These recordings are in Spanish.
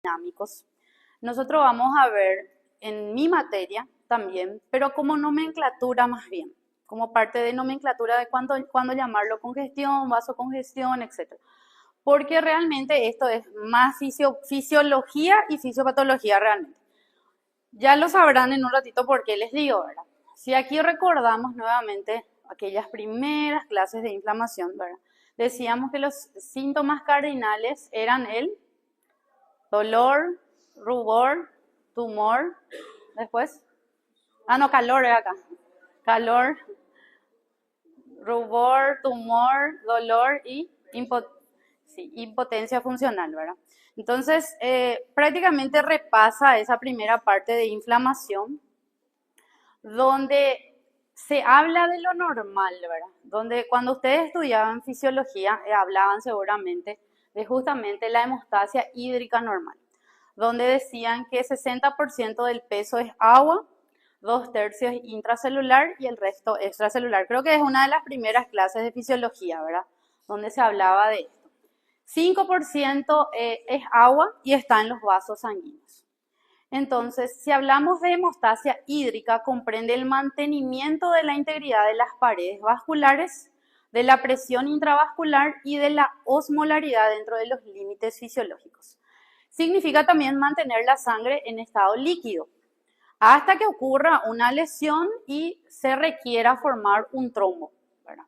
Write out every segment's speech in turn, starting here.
dinámicos. Nosotros vamos a ver en mi materia también, pero como nomenclatura más bien, como parte de nomenclatura de cuándo llamarlo congestión, vasocongestión, etc. Porque realmente esto es más fisiología y fisiopatología realmente. Ya lo sabrán en un ratito por qué les digo, ¿verdad? Si aquí recordamos nuevamente aquellas primeras clases de inflamación, ¿verdad? Decíamos que los síntomas cardinales eran el dolor, rubor, tumor, después, calor era acá, calor, rubor, tumor, dolor y impotencia funcional, ¿verdad? Entonces, prácticamente repasa esa primera parte de inflamación, donde se habla de lo normal, ¿verdad? Donde cuando ustedes estudiaban fisiología, hablaban seguramente de justamente la hemostasia hídrica normal, donde decían que 60% del peso es agua, 2/3 intracelular y el resto extracelular. Creo que es una de las primeras clases de fisiología, ¿verdad? Donde se hablaba de esto. 5% es agua y está en los vasos sanguíneos. Entonces, si hablamos de hemostasia hídrica, comprende el mantenimiento de la integridad de las paredes vasculares, de la presión intravascular y de la osmolaridad dentro de los límites fisiológicos. Significa también mantener la sangre en estado líquido, hasta que ocurra una lesión y se requiera formar un trombo, ¿verdad?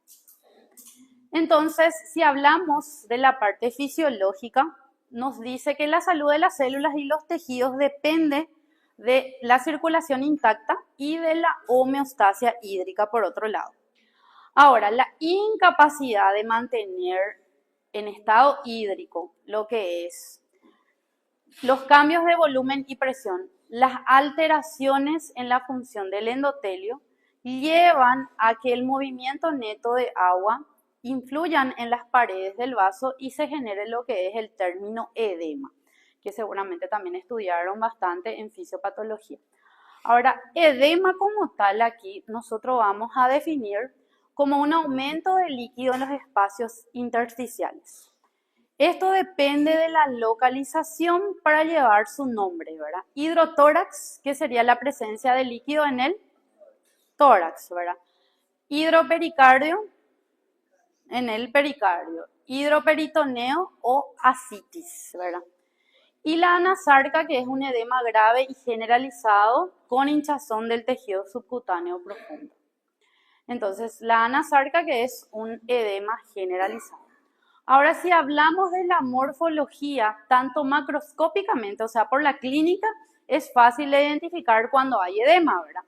Entonces, si hablamos de la parte fisiológica, nos dice que la salud de las células y los tejidos depende de la circulación intacta y de la homeostasia hídrica por otro lado. Ahora, la incapacidad de mantener en estado hídrico lo que es los cambios de volumen y presión, las alteraciones en la función del endotelio llevan a que el movimiento neto de agua influyan en las paredes del vaso y se genere lo que es el término edema, que seguramente también estudiaron bastante en fisiopatología. Ahora, edema como tal aquí nosotros vamos a definir como un aumento de líquido en los espacios intersticiales. Esto depende de la localización para llevar su nombre, ¿verdad? Hidrotórax, que sería la presencia de líquido en el tórax, ¿verdad? Hidropericardio, en el pericardio, hidroperitoneo o ascitis, ¿verdad? Y la anasarca, que es un edema grave y generalizado con hinchazón del tejido subcutáneo profundo. Entonces, la anasarca, que es un edema generalizado. Ahora, si hablamos de la morfología, tanto macroscópicamente, o sea, por la clínica, es fácil de identificar cuando hay edema, ¿verdad?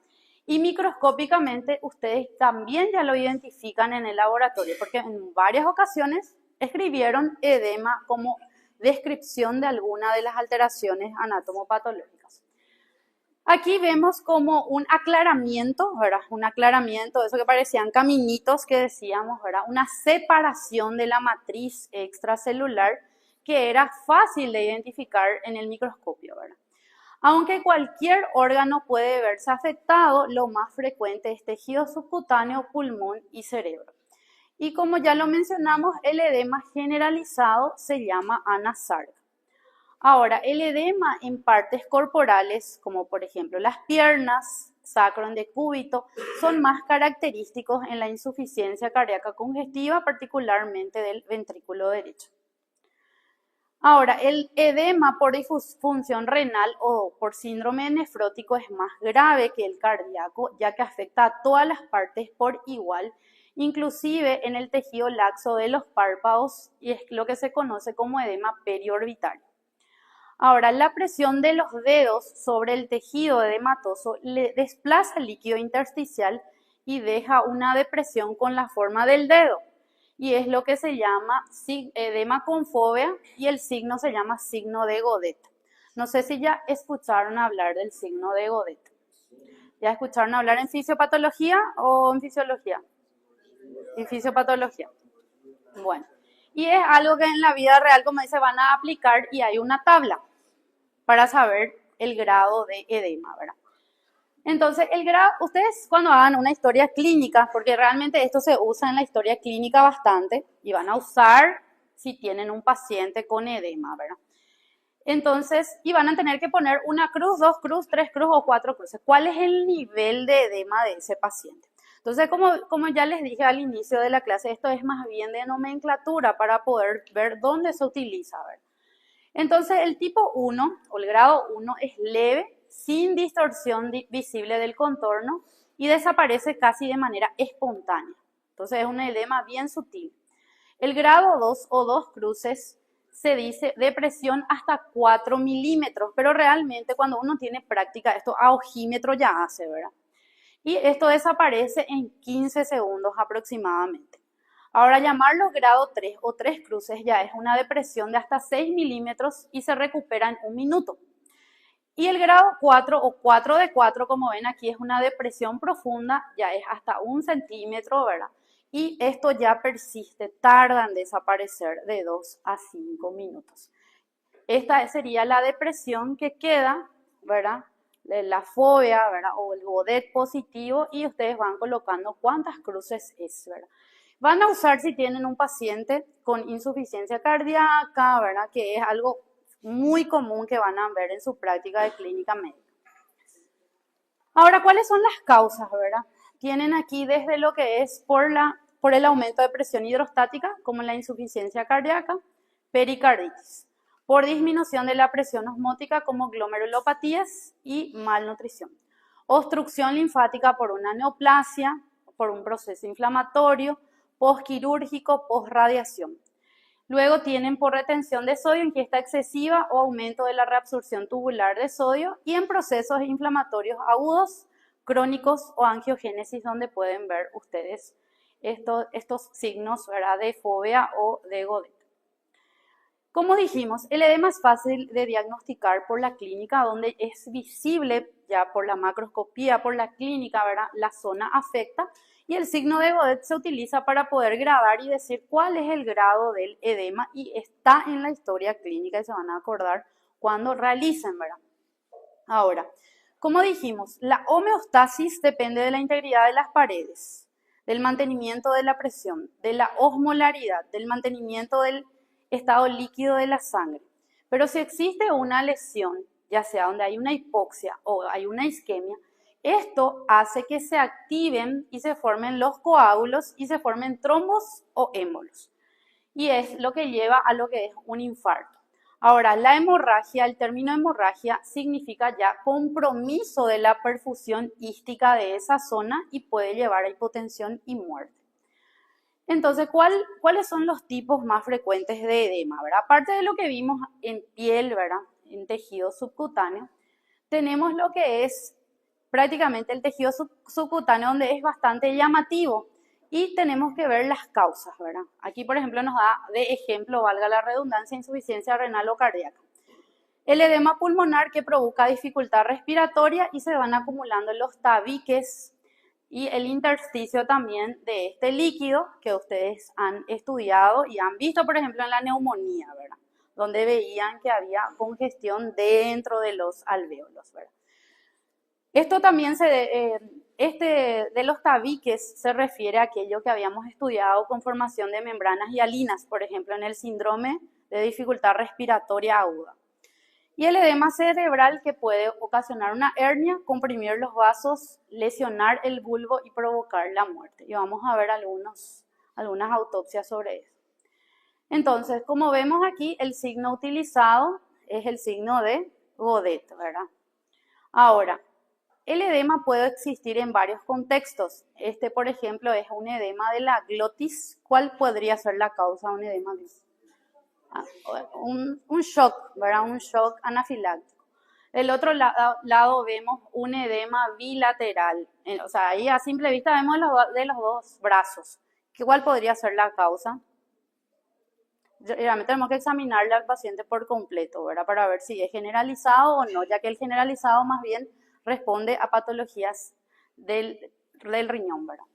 Y microscópicamente ustedes también ya lo identifican en el laboratorio, porque en varias ocasiones escribieron edema como descripción de alguna de las alteraciones anatomopatológicas. Aquí vemos como un aclaramiento, ¿verdad? Un aclaramiento, eso que parecían caminitos que decíamos, ¿verdad? Una separación de la matriz extracelular que era fácil de identificar en el microscopio, ¿verdad? Aunque cualquier órgano puede verse afectado, lo más frecuente es tejido subcutáneo, pulmón y cerebro. Y como ya lo mencionamos, el edema generalizado se llama anasarca. Ahora, el edema en partes corporales, como por ejemplo las piernas, sacro decúbito, son más característicos en la insuficiencia cardíaca congestiva, particularmente del ventrículo derecho. Ahora, el edema por disfunción renal o por síndrome nefrótico es más grave que el cardíaco, ya que afecta a todas las partes por igual, inclusive en el tejido laxo de los párpados, y es lo que se conoce como edema periorbitario. Ahora, la presión de los dedos sobre el tejido edematoso le desplaza el líquido intersticial y deja una depresión con la forma del dedo. Y es lo que se llama edema con fovea y el signo se llama signo de Godet. No sé si ya escucharon hablar del signo de Godet. ¿Ya escucharon hablar en fisiopatología o en fisiología? En fisiopatología. Bueno, y es algo que en la vida real, como dice, van a aplicar y hay una tabla para saber el grado de edema, ¿verdad? Entonces, el grado, ustedes cuando hagan una historia clínica, porque realmente esto se usa en la historia clínica bastante, y van a usar si tienen un paciente con edema, ¿verdad? Entonces, y van a tener que poner una cruz, dos cruz, tres cruz o cuatro cruces. ¿Cuál es el nivel de edema de ese paciente? Entonces, como ya les dije al inicio de la clase, esto es más bien de nomenclatura para poder ver dónde se utiliza. ¿Ver? Entonces, el tipo 1 o el grado 1 es leve, sin distorsión visible del contorno y desaparece casi de manera espontánea. Entonces, es un edema bien sutil. El grado 2 o 2 cruces se dice de presión hasta 4 milímetros, pero realmente cuando uno tiene práctica, esto a ojímetro ya hace, ¿verdad? Y esto desaparece en 15 segundos aproximadamente. Ahora, llamarlo grado 3 o 3 cruces ya es una depresión de hasta 6 milímetros y se recupera en un minuto. Y el grado 4 o 4 de 4, como ven aquí, es una depresión profunda, ya es hasta 1 centímetro, ¿verdad? Y esto ya persiste, tarda en desaparecer de 2 a 5 minutos. Esta sería la depresión que queda, ¿verdad? La fobia, ¿verdad? O el Godet positivo y ustedes van colocando cuántas cruces es, ¿verdad? Van a usar si tienen un paciente con insuficiencia cardíaca, ¿verdad? Que es algo muy común que van a ver en su práctica de clínica médica. Ahora, ¿cuáles son las causas, verdad? Tienen aquí desde lo que es por el aumento de presión hidrostática, como la insuficiencia cardíaca, pericarditis, por disminución de la presión osmótica como glomerulopatías y malnutrición, obstrucción linfática por una neoplasia, por un proceso inflamatorio, postquirúrgico, postradiación. Luego tienen por retención de sodio, ingesta excesiva o aumento de la reabsorción tubular de sodio y en procesos inflamatorios agudos, crónicos o angiogénesis donde pueden ver ustedes estos signos, ¿verdad? De fobia o de Godet. Como dijimos, el edema es fácil de diagnosticar por la clínica donde es visible ya por la macroscopía, por la clínica, ¿verdad? La zona afecta y el signo de Godet se utiliza para poder grabar y decir cuál es el grado del edema y está en la historia clínica y se van a acordar cuando realicen, ¿verdad? Ahora, como dijimos, la homeostasis depende de la integridad de las paredes, del mantenimiento de la presión, de la osmolaridad, del mantenimiento del estado líquido de la sangre. Pero si existe una lesión, ya sea donde hay una hipoxia o hay una isquemia, esto hace que se activen y se formen los coágulos y se formen trombos o émbolos. Y es lo que lleva a lo que es un infarto. Ahora, la hemorragia, el término hemorragia significa ya compromiso de la perfusión ística de esa zona y puede llevar a hipotensión y muerte. Entonces, ¿cuáles son los tipos más frecuentes de edema? ¿Verdad? Aparte de lo que vimos en piel, ¿verdad? En tejido subcutáneo, tenemos lo que es prácticamente el tejido subcutáneo donde es bastante llamativo y tenemos que ver las causas, ¿verdad? Aquí, por ejemplo, nos da de ejemplo, valga la redundancia, insuficiencia renal o cardíaca. El edema pulmonar que provoca dificultad respiratoria y se van acumulando los tabiques y el intersticio también de este líquido que ustedes han estudiado y han visto, por ejemplo, en la neumonía, ¿verdad? Donde veían que había congestión dentro de los alvéolos, ¿verdad? Esto también de los tabiques se refiere a aquello que habíamos estudiado con formación de membranas hialinas, por ejemplo, en el síndrome de dificultad respiratoria aguda. Y el edema cerebral que puede ocasionar una hernia, comprimir los vasos, lesionar el bulbo y provocar la muerte. Y vamos a ver algunas autopsias sobre eso. Entonces, como vemos aquí, el signo utilizado es el signo de Godet, ¿verdad? Ahora, el edema puede existir en varios contextos. Este, por ejemplo, es un edema de la glotis. ¿Cuál podría ser la causa de un edema de un shock, ¿verdad? Un shock anafiláctico. Del otro lado vemos un edema bilateral. O sea, ahí a simple vista vemos de los dos brazos. ¿Cuál podría ser la causa? Realmente tenemos que examinarle al paciente por completo, ¿verdad? Para ver si es generalizado o no, ya que el generalizado más bien responde a patologías del riñón, ¿verdad?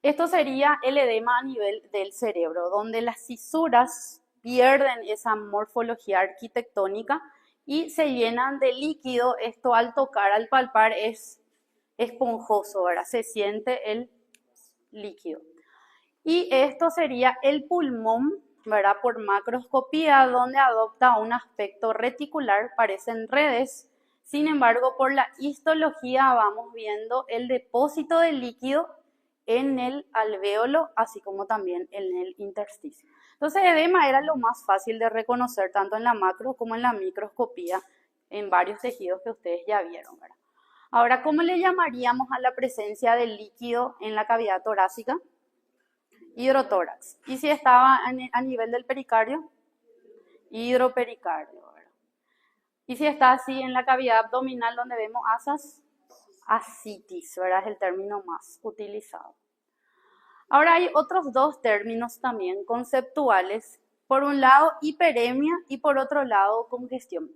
Esto sería el edema a nivel del cerebro, donde las cisuras pierden esa morfología arquitectónica y se llenan de líquido. Esto al tocar, al palpar, es esponjoso, ¿verdad? Se siente el líquido. Y esto sería el pulmón, ¿verdad? Por macroscopía, donde adopta un aspecto reticular, parecen redes. Sin embargo, por la histología vamos viendo el depósito de líquido en el alvéolo, así como también en el intersticio. Entonces, edema era lo más fácil de reconocer tanto en la macro como en la microscopía en varios tejidos que ustedes ya vieron, ¿verdad? Ahora, ¿cómo le llamaríamos a la presencia del líquido en la cavidad torácica? Hidrotórax. ¿Y si estaba a nivel del pericardio? Hidropericardio, ¿verdad? ¿Y si está así en la cavidad abdominal donde vemos asas? Ascitis, ¿verdad? Es el término más utilizado. Ahora hay otros dos términos también conceptuales. Por un lado, hiperemia y por otro lado, congestión.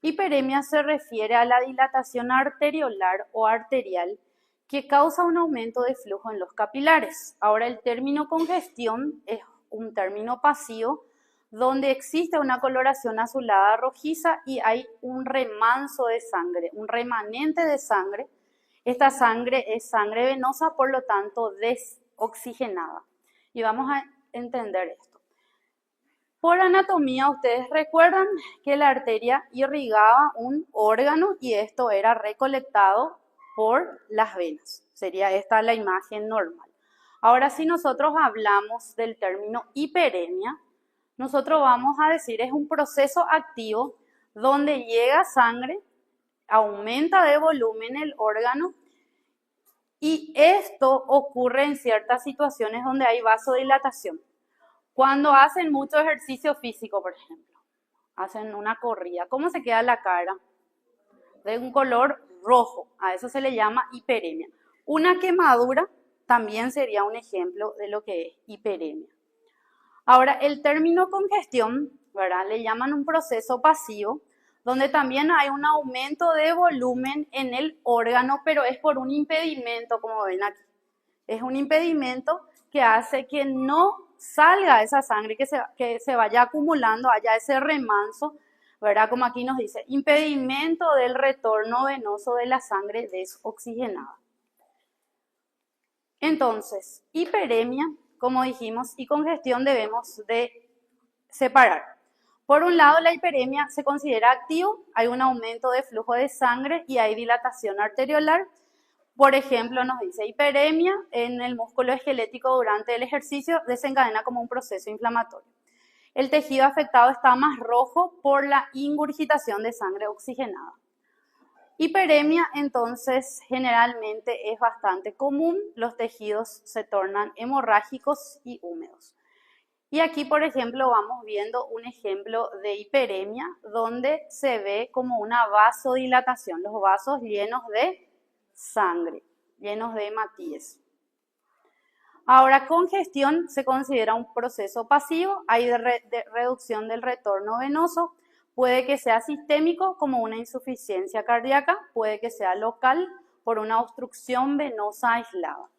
Hiperemia se refiere a la dilatación arteriolar o arterial que causa un aumento de flujo en los capilares. Ahora, el término congestión es un término pasivo donde existe una coloración azulada rojiza y hay un remanso de sangre, un remanente de sangre. Esta sangre es sangre venosa, por lo tanto, desoxigenada. Y vamos a entender esto. Por anatomía, ustedes recuerdan que la arteria irrigaba un órgano y esto era recolectado por las venas. Sería esta la imagen normal. Ahora, si nosotros hablamos del término hiperemia, nosotros vamos a decir es un proceso activo donde llega sangre, aumenta de volumen el órgano y esto ocurre en ciertas situaciones donde hay vasodilatación. Cuando hacen mucho ejercicio físico, por ejemplo, hacen una corrida, ¿cómo se queda la cara? De un color rojo, a eso se le llama hiperemia. Una quemadura también sería un ejemplo de lo que es hiperemia. Ahora, el término congestión, ¿verdad? Le llaman un proceso pasivo, donde también hay un aumento de volumen en el órgano, pero es por un impedimento, como ven aquí. Es un impedimento que hace que no salga esa sangre, que se vaya acumulando, haya ese remanso, ¿verdad? Como aquí nos dice, impedimento del retorno venoso de la sangre desoxigenada. Entonces, hiperemia, como dijimos, y congestión debemos de separar. Por un lado, la hiperemia se considera activo, hay un aumento de flujo de sangre y hay dilatación arteriolar. Por ejemplo, nos dice hiperemia en el músculo esquelético durante el ejercicio desencadena como un proceso inflamatorio. El tejido afectado está más rojo por la ingurgitación de sangre oxigenada. Hiperemia, entonces, generalmente es bastante común. Los tejidos se tornan hemorrágicos y húmedos. Y aquí, por ejemplo, vamos viendo un ejemplo de hiperemia donde se ve como una vasodilatación, los vasos llenos de sangre, llenos de hematíes. Ahora, congestión se considera un proceso pasivo, hay reducción del retorno venoso, puede que sea sistémico como una insuficiencia cardíaca, puede que sea local por una obstrucción venosa aislada.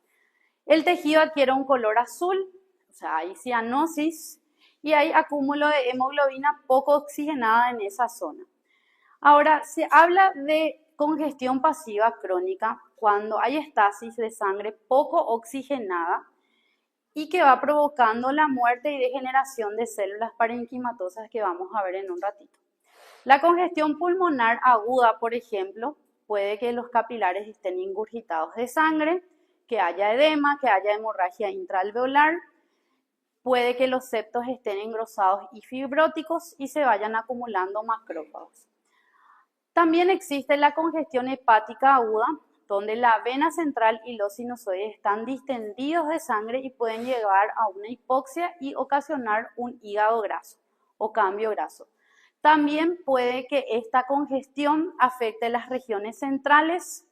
El tejido adquiere un color azul, o sea, hay cianosis y hay acúmulo de hemoglobina poco oxigenada en esa zona. Ahora, se habla de congestión pasiva crónica cuando hay estasis de sangre poco oxigenada y que va provocando la muerte y degeneración de células parenquimatosas que vamos a ver en un ratito. La congestión pulmonar aguda, por ejemplo, puede que los capilares estén ingurgitados de sangre, que haya edema, que haya hemorragia intraalveolar, puede que los septos estén engrosados y fibróticos y se vayan acumulando macrófagos. También existe la congestión hepática aguda, donde la vena central y los sinusoides están distendidos de sangre y pueden llevar a una hipoxia y ocasionar un hígado graso o cambio graso. También puede que esta congestión afecte las regiones centrales.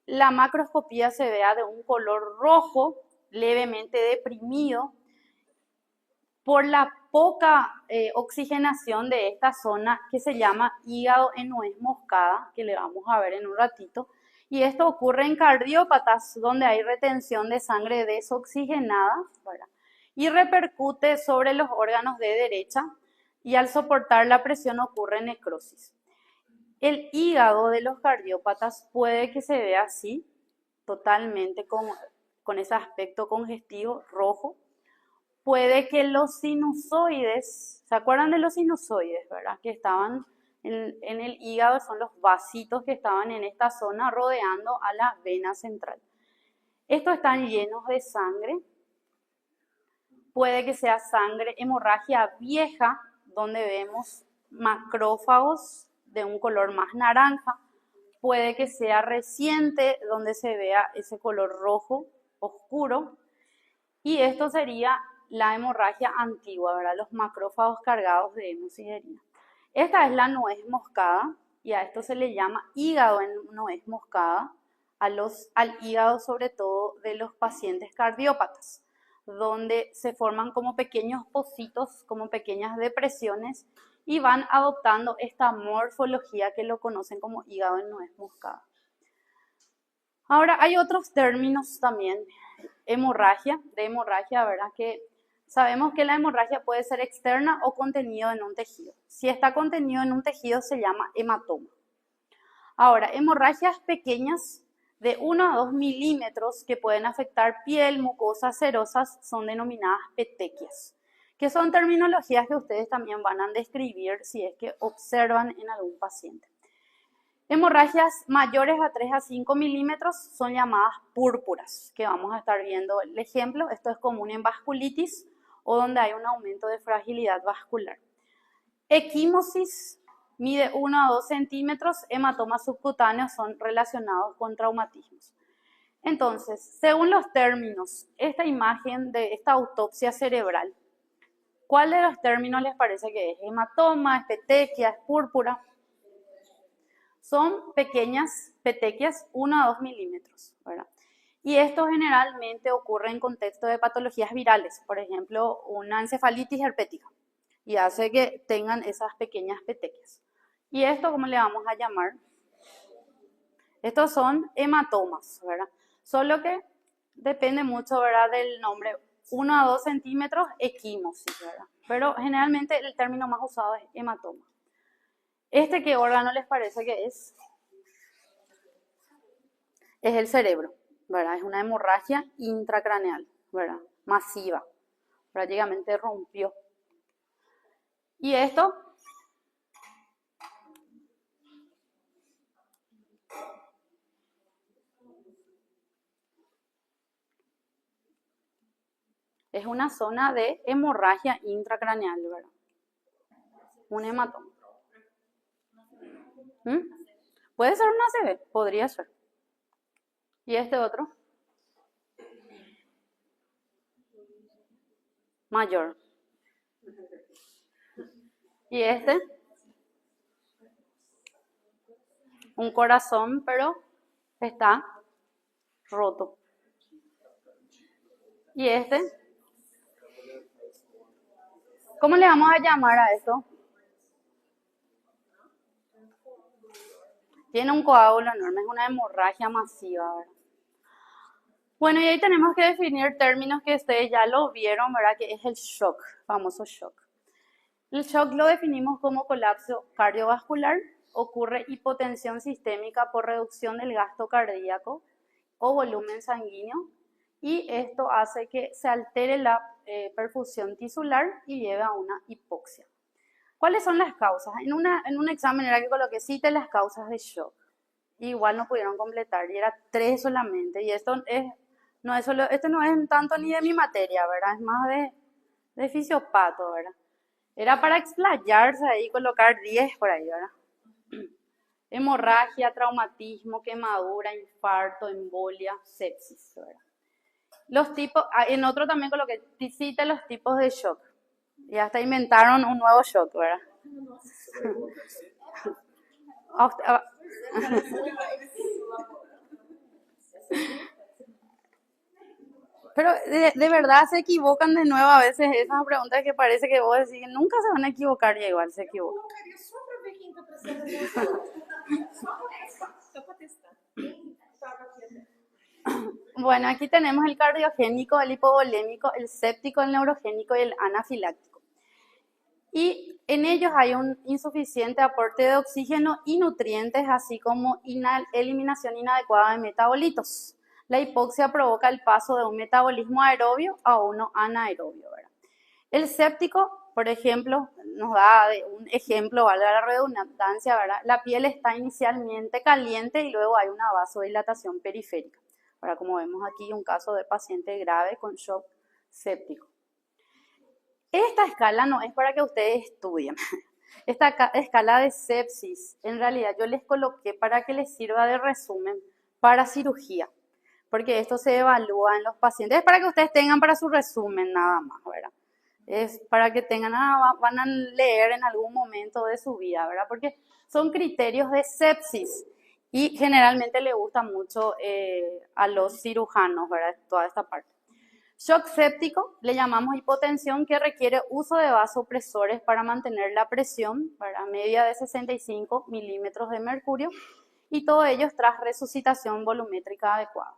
La macroscopía se vea de un color rojo, levemente deprimido, por la poca oxigenación de esta zona que se llama hígado en nuez moscada, que le vamos a ver en un ratito. Y esto ocurre en cardiópatas, donde hay retención de sangre desoxigenada, ¿verdad? Y repercute sobre los órganos de derecha y al soportar la presión ocurre necrosis. El hígado de los cardiópatas puede que se vea así, totalmente con ese aspecto congestivo rojo, puede que los sinusoides, ¿se acuerdan de los sinusoides, verdad? Que estaban en el hígado, son los vasitos que estaban en esta zona rodeando a la vena central. Estos están llenos de sangre. Puede que sea sangre, hemorragia vieja, donde vemos macrófagos de un color más naranja. Puede que sea reciente, donde se vea ese color rojo oscuro. Y esto sería la hemorragia antigua, ¿verdad? Los macrófagos cargados de hemosiderina. Esta es la nuez moscada y a esto se le llama hígado en nuez moscada, al hígado sobre todo de los pacientes cardiópatas, donde se forman como pequeños pocitos, como pequeñas depresiones y van adoptando esta morfología que lo conocen como hígado en nuez moscada. Ahora hay otros términos también, de hemorragia, ¿verdad? Que sabemos que la hemorragia puede ser externa o contenido en un tejido. Si está contenido en un tejido se llama hematoma. Ahora, hemorragias pequeñas de 1 a 2 milímetros que pueden afectar piel, mucosas serosas son denominadas petequias, que son terminologías que ustedes también van a describir si es que observan en algún paciente. Hemorragias mayores a 3 a 5 milímetros son llamadas púrpuras, que vamos a estar viendo el ejemplo. Esto es común en vasculitis o donde hay un aumento de fragilidad vascular. Equimosis mide 1 a 2 centímetros, hematomas subcutáneos son relacionados con traumatismos. Entonces, según los términos, esta imagen de esta autopsia cerebral, ¿cuál de los términos les parece que es? ¿Hematoma, es petequia, es púrpura? Son pequeñas petequias 1 a 2 milímetros, ¿verdad? Y esto generalmente ocurre en contexto de patologías virales, por ejemplo, una encefalitis herpética, y hace que tengan esas pequeñas petequias. ¿Y esto cómo le vamos a llamar? Estos son hematomas, ¿verdad? Solo que depende mucho, ¿verdad?, del nombre. 1 a 2 centímetros, equimosis, ¿verdad? Pero generalmente el término más usado es hematoma. ¿Qué órgano les parece que es? Es el cerebro, ¿verdad? Es una hemorragia intracraneal, ¿verdad? Masiva. Prácticamente rompió. ¿Y esto? Es una zona de hemorragia intracraneal, ¿verdad? Un hematoma. Puede ser una ACV, podría ser. ¿Y este otro? Mayor. ¿Y este? Un corazón, pero está roto. ¿Y este? ¿Cómo le vamos a llamar a esto? Tiene un coágulo enorme, es una hemorragia masiva, ¿verdad? Bueno, y ahí tenemos que definir términos que ustedes ya lo vieron, ¿verdad? Que es el shock, famoso shock. El shock lo definimos como colapso cardiovascular, ocurre hipotensión sistémica por reducción del gasto cardíaco o volumen sanguíneo, y esto hace que se altere la perfusión tisular y lleve a una hipoxia. ¿Cuáles son las causas? En un examen era que coloqué cite las causas de shock. Igual no pudieron completar y era 3 solamente. Y esto no es tanto ni de mi materia, ¿verdad? Es más de fisiopato, ¿verdad? Era para explayarse ahí, colocar 10 por ahí, ¿verdad? Hemorragia, traumatismo, quemadura, infarto, embolia, sepsis, ¿verdad? Los tipos, en otro también coloqué, cita los tipos de shock. Y hasta inventaron un nuevo shock, ¿verdad? Pero de verdad se equivocan de nuevo a veces esas preguntas que parece que vos decís, nunca se van a equivocar y igual se equivocan. Bueno, aquí tenemos el cardiogénico, el hipovolémico, el séptico, el neurogénico y el anafiláctico. Y en ellos hay un insuficiente aporte de oxígeno y nutrientes, así como eliminación inadecuada de metabolitos. La hipoxia provoca el paso de un metabolismo aerobio a uno anaerobio, ¿verdad? El séptico, por ejemplo, nos da un ejemplo, valga la redundancia, ¿verdad? La piel está inicialmente caliente y luego hay una vasodilatación periférica. Ahora, como vemos aquí, un caso de paciente grave con shock séptico. Esta escala no es para que ustedes estudien. Esta escala de sepsis, en realidad yo les coloqué para que les sirva de resumen para cirugía, porque esto se evalúa en los pacientes. Es para que ustedes tengan para su resumen nada más, ¿verdad? Es para que tengan, van a leer en algún momento de su vida, ¿verdad? Porque son criterios de sepsis y generalmente le gusta mucho a los cirujanos, ¿verdad? Toda esta parte. Shock séptico le llamamos hipotensión que requiere uso de vasopresores para mantener la presión, ¿verdad? Media de 65 milímetros de mercurio y todo ello tras resucitación volumétrica adecuada.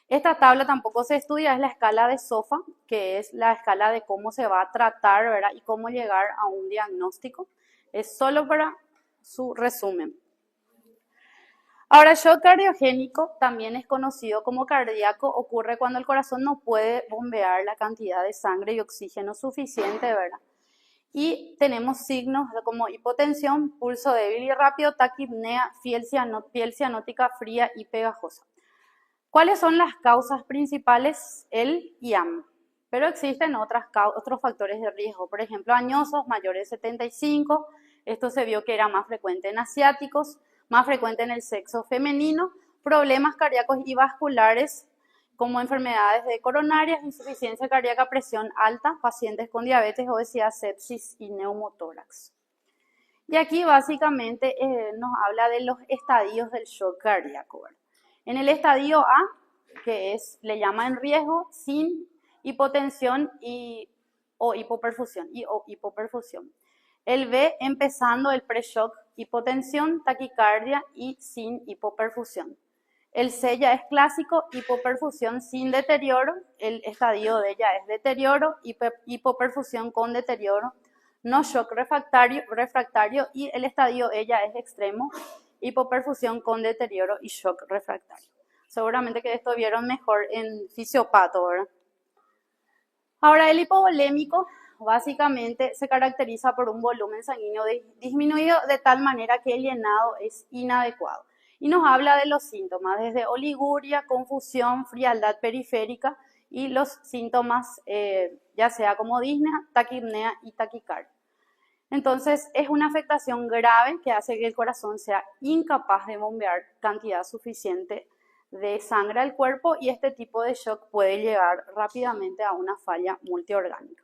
Esta tabla tampoco se estudia, es la escala de SOFA, que es la escala de cómo se va a tratar, ¿verdad? Y cómo llegar a un diagnóstico. Es solo para su resumen. Ahora, el shock cardiogénico también es conocido como cardíaco, ocurre cuando el corazón no puede bombear la cantidad de sangre y oxígeno suficiente, ¿verdad? Y tenemos signos como hipotensión, pulso débil y rápido, taquipnea, piel cianótica fría y pegajosa. ¿Cuáles son las causas principales? El IAM. Pero existen otros factores de riesgo, por ejemplo, añosos mayores de 75, esto se vio que era más frecuente en asiáticos, más frecuente en el sexo femenino, problemas cardíacos y vasculares como enfermedades de coronarias, insuficiencia cardíaca, presión alta, pacientes con diabetes, obesidad, sepsis y neumotórax. Y aquí básicamente nos habla de los estadios del shock cardíaco, ¿verdad? En el estadio A, que es, le llama en riesgo, sin hipotensión o hipoperfusión. El B, empezando el pre-shock, hipotensión, taquicardia y sin hipoperfusión. El C ya es clásico, hipoperfusión sin deterioro. El estadio D ya es deterioro, hipoperfusión con deterioro. No shock refractario y el estadio E ya es extremo, hipoperfusión con deterioro y shock refractario. Seguramente que esto vieron mejor en fisiopato, ¿verdad? Ahora, el hipovolémico básicamente se caracteriza por un volumen sanguíneo disminuido de tal manera que el llenado es inadecuado. Y nos habla de los síntomas, desde oliguria, confusión, frialdad periférica y los síntomas ya sea como disnea, taquipnea y taquicardia. Entonces, es una afectación grave que hace que el corazón sea incapaz de bombear cantidad suficiente de sangre al cuerpo y este tipo de shock puede llegar rápidamente a una falla multiorgánica.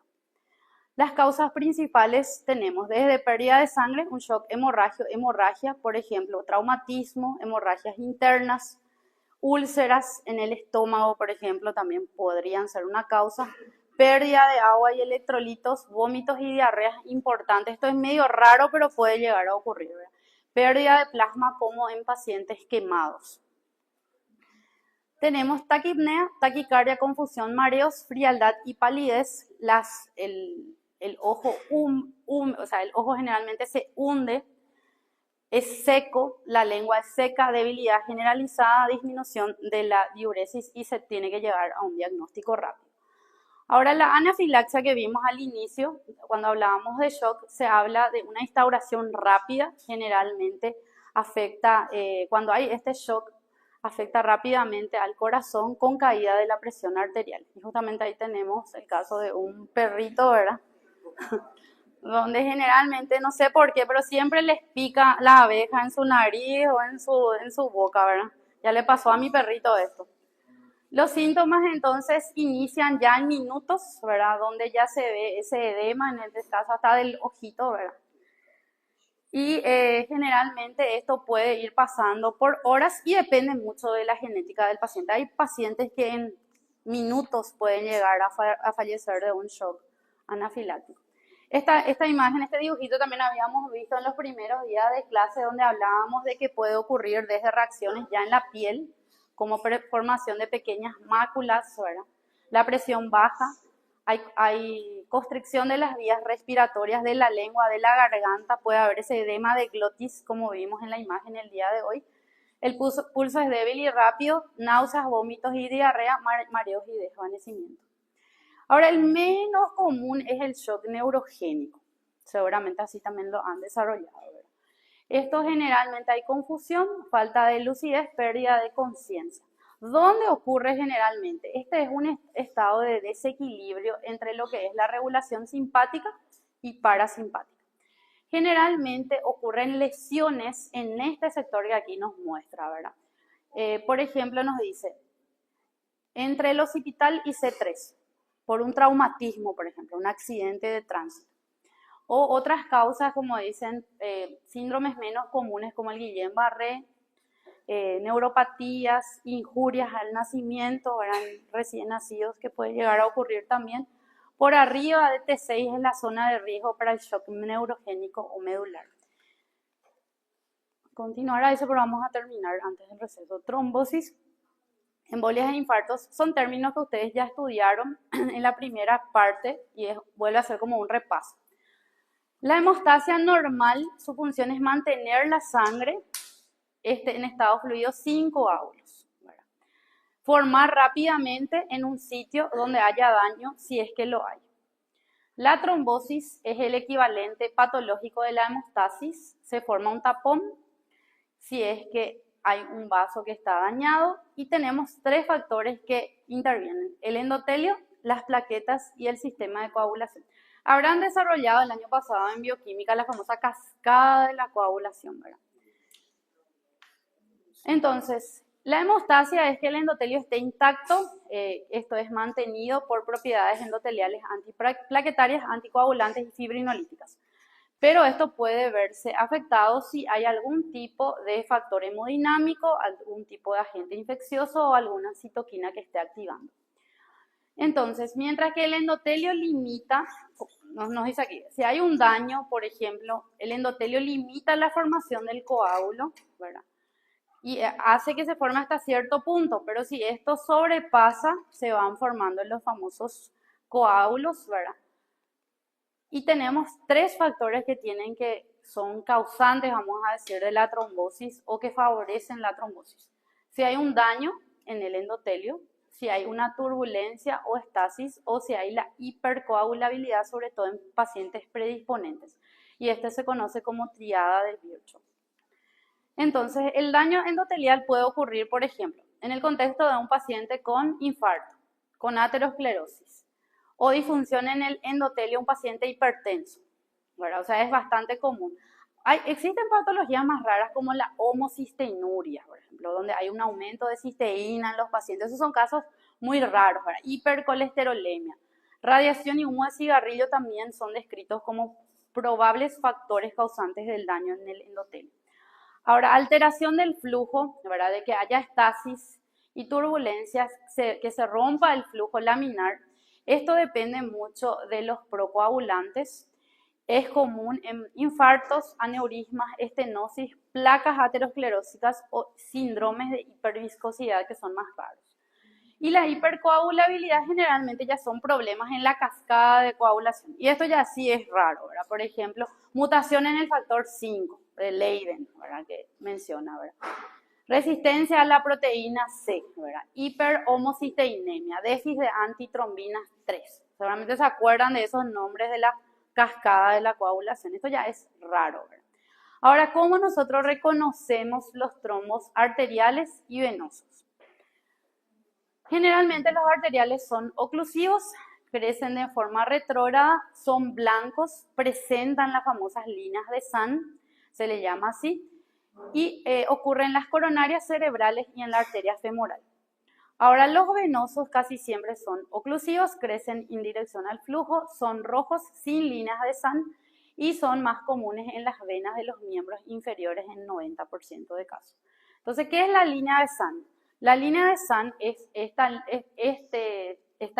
Las causas principales tenemos desde pérdida de sangre, un shock hemorragia, por ejemplo, traumatismo, hemorragias internas, úlceras en el estómago, por ejemplo, también podrían ser una causa. Pérdida de agua y electrolitos, vómitos y diarreas importantes. Esto es medio raro, pero puede llegar a ocurrir, ¿verdad? Pérdida de plasma como en pacientes quemados. Tenemos taquipnea, taquicardia, confusión, mareos, frialdad y palidez. El ojo el ojo generalmente se hunde, es seco, la lengua es seca, debilidad generalizada, disminución de la diuresis y se tiene que llegar a un diagnóstico rápido. Ahora, la anafilaxia que vimos al inicio, cuando hablábamos de shock, se habla de una instauración rápida, generalmente afecta, cuando hay este shock, afecta rápidamente al corazón con caída de la presión arterial. Y justamente ahí tenemos el caso de un perrito, ¿verdad? Donde generalmente, no sé por qué, pero siempre les pica la abeja en su nariz o en su boca, ¿verdad? Ya le pasó a mi perrito esto. Los síntomas entonces inician ya en minutos, ¿verdad? Donde ya se ve ese edema, en este caso hasta del ojito, ¿verdad? Y generalmente esto puede ir pasando por horas y depende mucho de la genética del paciente. Hay pacientes que en minutos pueden llegar a fallecer de un shock anafiláctico. Esta imagen, este dibujito también habíamos visto en los primeros días de clase donde hablábamos de que puede ocurrir desde reacciones ya en la piel, como formación de pequeñas máculas, ¿verdad? La presión baja, hay constricción de las vías respiratorias de la lengua, de la garganta, puede haber ese edema de glotis como vimos en la imagen el día de hoy. El pulso es débil y rápido, náuseas, vómitos y diarrea, mareos y desvanecimiento. Ahora, el menos común es el shock neurogénico. Seguramente así también lo han desarrollado, ¿verdad? Esto generalmente hay confusión, falta de lucidez, pérdida de conciencia. ¿Dónde ocurre generalmente? Este es un estado de desequilibrio entre lo que es la regulación simpática y parasimpática. Generalmente ocurren lesiones en este sector que aquí nos muestra, ¿verdad? Por ejemplo, nos dice, entre el occipital y C3, por un traumatismo, por ejemplo, un accidente de tránsito. O otras causas, como dicen, síndromes menos comunes como el Guillain-Barré, neuropatías, injurias al nacimiento, eran recién nacidos que puede llegar a ocurrir también. Por arriba de T6 es la zona de riesgo para el shock neurogénico o medular. Continuar a eso, pero vamos a terminar antes del receso. Trombosis, embolias e infartos son términos que ustedes ya estudiaron en la primera parte y vuelve a ser como un repaso. La hemostasia normal, su función es mantener la sangre en estado fluido sin coágulos. ¿Verdad? Formar rápidamente en un sitio donde haya daño, si es que lo hay. La trombosis es el equivalente patológico de la hemostasis. Se forma un tapón si es que hay un vaso que está dañado y tenemos tres factores que intervienen: el endotelio, las plaquetas y el sistema de coagulación. Habrán desarrollado el año pasado en bioquímica la famosa cascada de la coagulación, ¿verdad? Entonces, la hemostasia es que el endotelio esté intacto, esto es mantenido por propiedades endoteliales antiplaquetarias, anticoagulantes y fibrinolíticas. Pero esto puede verse afectado si hay algún tipo de factor hemodinámico, algún tipo de agente infeccioso o alguna citoquina que esté activando. Entonces, mientras que el endotelio limita, nos dice aquí, si hay un daño, por ejemplo, el endotelio limita la formación del coágulo, ¿verdad? Y hace que se forme hasta cierto punto, pero si esto sobrepasa, se van formando los famosos coágulos, ¿verdad? Y tenemos tres factores que son causantes, vamos a decir, de la trombosis o que favorecen la trombosis. Si hay un daño en el endotelio, si hay una turbulencia o estasis o si hay la hipercoagulabilidad, sobre todo en pacientes predisponentes. Y este se conoce como triada de Virchow. Entonces, el daño endotelial puede ocurrir, por ejemplo, en el contexto de un paciente con infarto, con aterosclerosis, o disfunción en el endotelio, un paciente hipertenso, ¿verdad? O sea, es bastante común. Existen patologías más raras como la homocisteinuria, por ejemplo, donde hay un aumento de cisteína en los pacientes. Esos son casos muy raros, ¿verdad? Hipercolesterolemia. Radiación y humo de cigarrillo también son descritos como probables factores causantes del daño en el endotelio. Ahora, alteración del flujo, ¿verdad? De que haya estasis y turbulencias, que se rompa el flujo laminar. Esto depende mucho de los procoagulantes. Es común en infartos, aneurismas, estenosis, placas aterosclerósicas o síndromes de hiperviscosidad que son más raros. Y la hipercoagulabilidad generalmente ya son problemas en la cascada de coagulación. Y esto ya sí es raro, ¿verdad? Por ejemplo, mutación en el factor 5 de Leiden, ¿verdad? Que menciona, ¿verdad? Resistencia a la proteína C, ¿verdad? Hiperhomocisteinemia, déficit de antitrombinas 3. Seguramente se acuerdan de esos nombres de la cascada de la coagulación. Esto ya es raro, ¿verdad? Ahora, ¿cómo nosotros reconocemos los trombos arteriales y venosos? Generalmente los arteriales son oclusivos, crecen de forma retrógrada, son blancos, presentan las famosas líneas de Sand, se le llama así, y ocurren en las coronarias cerebrales y en la arteria femoral. Ahora, los venosos casi siempre son oclusivos, crecen en dirección al flujo, son rojos sin líneas de Sand y son más comunes en las venas de los miembros inferiores en 90% de casos. Entonces, ¿qué es la línea de Sand? La línea de Sand es esta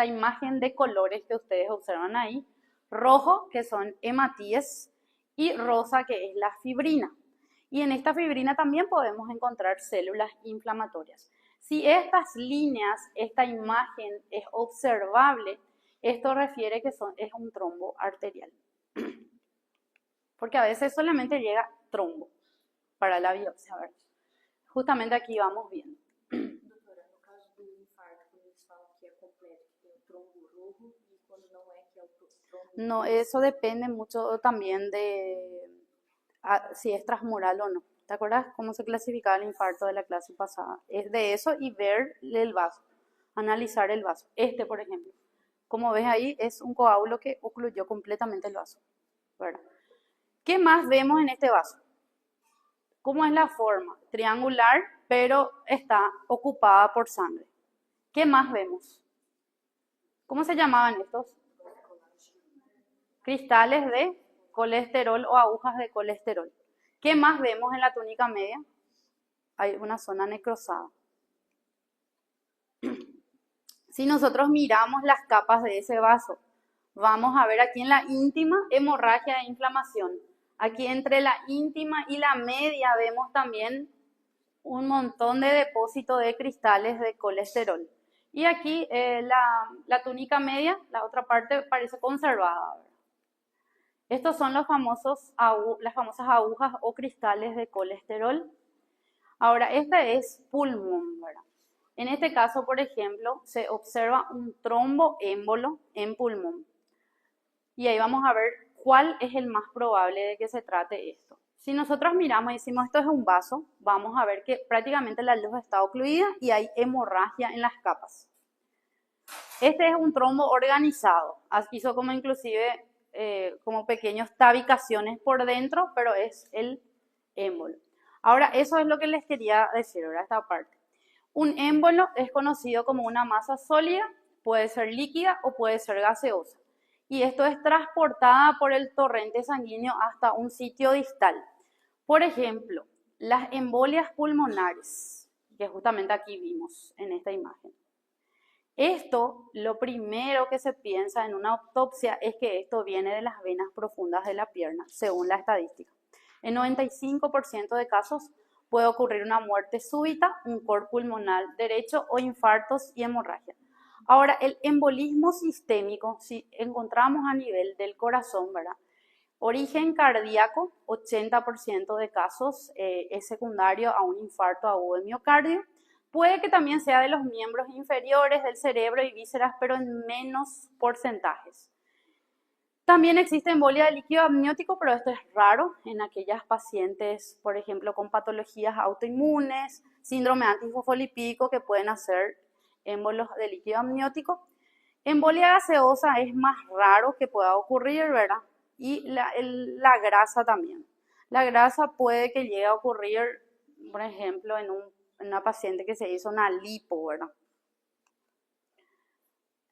imagen de colores que ustedes observan ahí, rojo, que son hematíes, y rosa, que es la fibrina. Y en esta fibrina también podemos encontrar células inflamatorias. Si estas líneas, esta imagen es observable, esto refiere que es un trombo arterial. Porque a veces solamente llega trombo para la biopsia, ¿verdad? Justamente aquí vamos viendo. Doutora, no caso do infarto, quando eles falam que é completo, que tem o trombo rojo e No, eso depende mucho también de si es transmural o no. ¿Te acuerdas cómo se clasificaba el infarto de la clase pasada? Es de eso y ver el vaso, analizar el vaso. Este, por ejemplo, como ves ahí, es un coágulo que ocluyó completamente el vaso, ¿verdad? ¿Qué más vemos en este vaso? ¿Cómo es la forma? Triangular, pero está ocupada por sangre. ¿Qué más vemos? ¿Cómo se llamaban estos? Cristales de colesterol o agujas de colesterol. ¿Qué más vemos en la túnica media? Hay una zona necrosada. Si nosotros miramos las capas de ese vaso, vamos a ver aquí en la íntima hemorragia e inflamación. Aquí entre la íntima y la media vemos también un montón de depósitos de cristales de colesterol. Y aquí la túnica media, la otra parte parece conservada. Estos son las famosas agujas o cristales de colesterol. Ahora, este es pulmón, ¿verdad? En este caso, por ejemplo, se observa un tromboémbolo en pulmón. Y ahí vamos a ver cuál es el más probable de que se trate esto. Si nosotros miramos y decimos esto es un vaso, vamos a ver que prácticamente la luz está ocluida y hay hemorragia en las capas. Este es un trombo organizado, hizo como inclusive como pequeñas tabicaciones por dentro, pero es el émbolo. Ahora, eso es lo que les quería decir, ¿verdad? Esta parte. Un émbolo es conocido como una masa sólida, puede ser líquida o puede ser gaseosa. Y esto es transportada por el torrente sanguíneo hasta un sitio distal. Por ejemplo, las embolias pulmonares, que justamente aquí vimos en esta imagen. Esto, lo primero que se piensa en una autopsia es que esto viene de las venas profundas de la pierna, según la estadística. En 95% de casos puede ocurrir una muerte súbita, un cor pulmonar derecho o infartos y hemorragia. Ahora, el embolismo sistémico, si encontramos a nivel del corazón, ¿verdad? Origen cardíaco, 80% de casos es secundario a un infarto agudo de miocardio. Puede que también sea de los miembros inferiores del cerebro y vísceras, pero en menos porcentajes. También existe embolia de líquido amniótico, pero esto es raro en aquellas pacientes, por ejemplo, con patologías autoinmunes, síndrome antifosfolipídico que pueden hacer émbolos de líquido amniótico. Embolia gaseosa es más raro que pueda ocurrir, ¿verdad? Y la grasa también. La grasa puede que llegue a ocurrir, por ejemplo, en una paciente que se hizo una lipo, ¿verdad?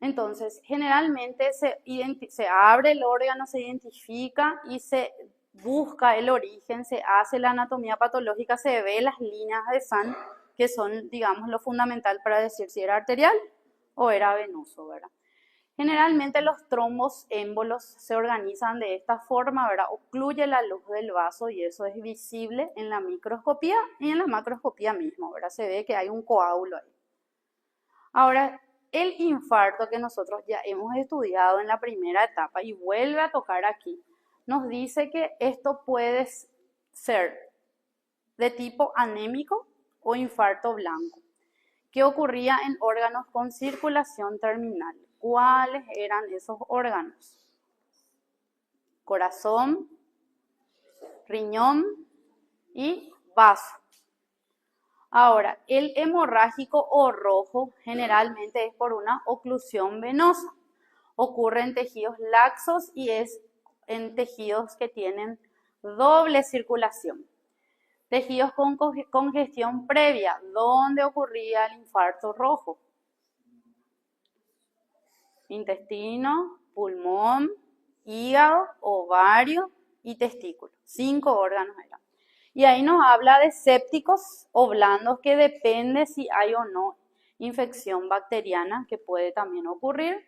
Entonces, generalmente se abre el órgano, se identifica y se busca el origen, se hace la anatomía patológica, se ve las líneas de sangre, que son, digamos, lo fundamental para decir si era arterial o era venoso, ¿verdad? Generalmente los trombos émbolos se organizan de esta forma, ¿verdad? Ocluye la luz del vaso y eso es visible en la microscopía y en la macroscopía mismo, ¿verdad? Se ve que hay un coágulo ahí. Ahora, el infarto que nosotros ya hemos estudiado en la primera etapa y vuelve a tocar aquí, nos dice que esto puede ser de tipo anémico o infarto blanco, que ocurría en órganos con circulación terminal. ¿Cuáles eran esos órganos? Corazón, riñón y vaso. Ahora, el hemorrágico o rojo generalmente es por una oclusión venosa. Ocurre en tejidos laxos y es en tejidos que tienen doble circulación. Tejidos con congestión previa, ¿dónde ocurría el infarto rojo? Intestino, pulmón, hígado, ovario y testículo. 5 órganos eran. Y ahí nos habla de sépticos o blandos, que depende si hay o no infección bacteriana, que puede también ocurrir.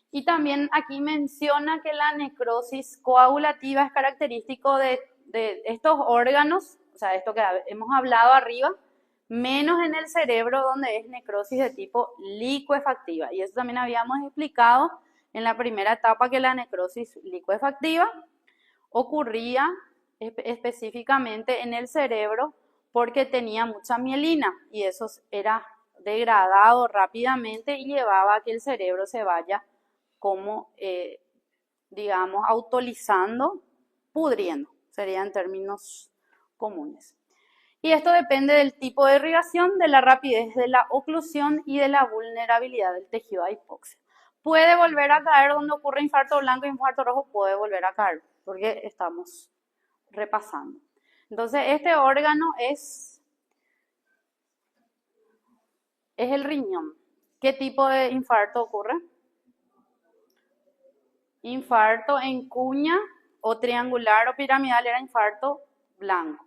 Y también aquí menciona que la necrosis coagulativa es característico de estos órganos, o sea, esto que hemos hablado arriba, menos en el cerebro, donde es necrosis de tipo licuefactiva. Y eso también habíamos explicado en la primera etapa, que la necrosis licuefactiva ocurría específicamente en el cerebro porque tenía mucha mielina y eso era degradado rápidamente y llevaba a que el cerebro se vaya como, digamos, autolizando, pudriendo, sería en términos comunes. Y esto depende del tipo de irrigación, de la rapidez de la oclusión y de la vulnerabilidad del tejido a hipoxia. Puede volver a caer donde ocurre infarto blanco y infarto rojo, puede volver a caer, porque estamos repasando. Entonces, este órgano es el riñón. ¿Qué tipo de infarto ocurre? Infarto en cuña o triangular o piramidal era infarto blanco.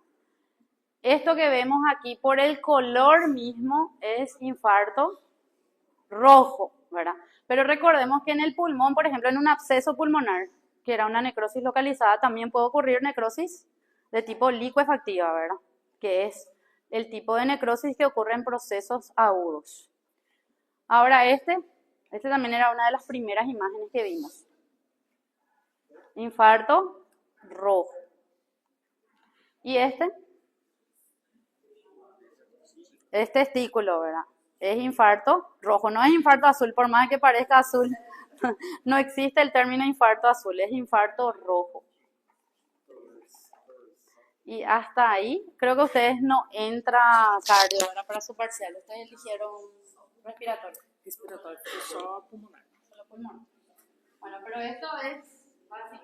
Esto que vemos aquí por el color mismo es infarto rojo, ¿verdad? Pero recordemos que en el pulmón, por ejemplo, en un absceso pulmonar, que era una necrosis localizada, también puede ocurrir necrosis de tipo licuefactiva, ¿verdad? Que es el tipo de necrosis que ocurre en procesos agudos. Ahora este también era una de las primeras imágenes que vimos. Infarto rojo. Y este es testículo, ¿verdad? Es infarto rojo, no es infarto azul, por más que parezca azul. No existe el término infarto azul, es infarto rojo. Y hasta ahí, creo que ustedes no entra cardio ahora para su parcial. Ustedes eligieron respiratorio. Respiratorio, solo pulmonar. Solo pulmón. Bueno, pero esto es básicamente